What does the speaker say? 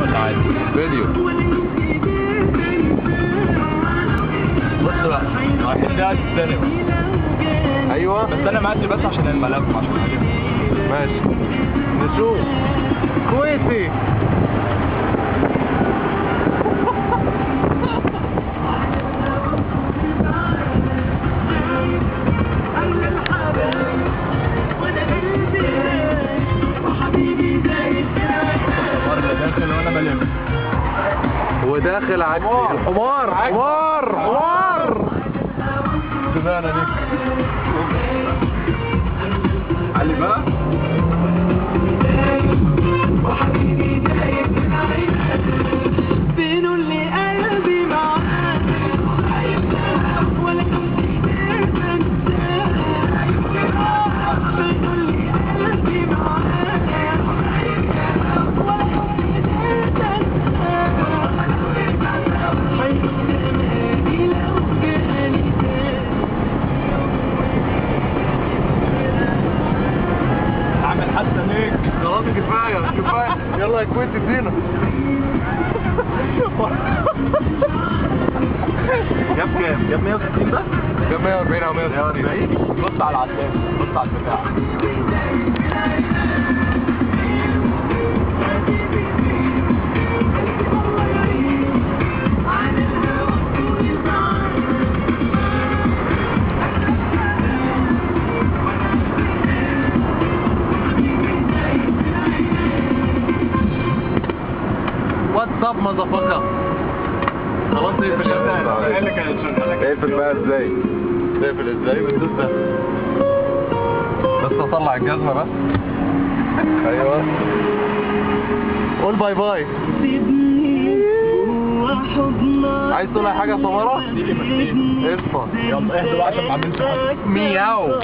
ولا عادي؟ فيديو. بص بقى، الواحد ده قاعد في السينما. ايوه بس انا معدي بس عشان الملف عشان الحاجات. ماشي نشوف. كويسي. داخل وانا بلف وداخل عكسي. حمار حمار حمار. سمعنا ليه؟ علي بقى. فين اللي قلبي معاك ولا كنت انساك فين اللي قلبي معاك ولا كنت انساك حيث زماني لو جاني عامل حادثة ليك. خلاص كفايه كفايه. يلا يا كويت ادينا. جاب كام؟ جاب 160 بس؟ جاب 140 او 160. 140. بص على العداد، بص على البتاع. واتساب مظفقه. خلاص اقفل. ايه اللي كانت شغاله؟ اقفل بقى ازاي؟ تقفل ازاي؟ بتدوس ده. بس اطلع الجزمه بس. ايوه قول باي باي. عايز تقول اي حاجه يا سمره؟ دي اللي قشطه. يلا اهدوا بقى عشان ما اعملش حاجه. مياو.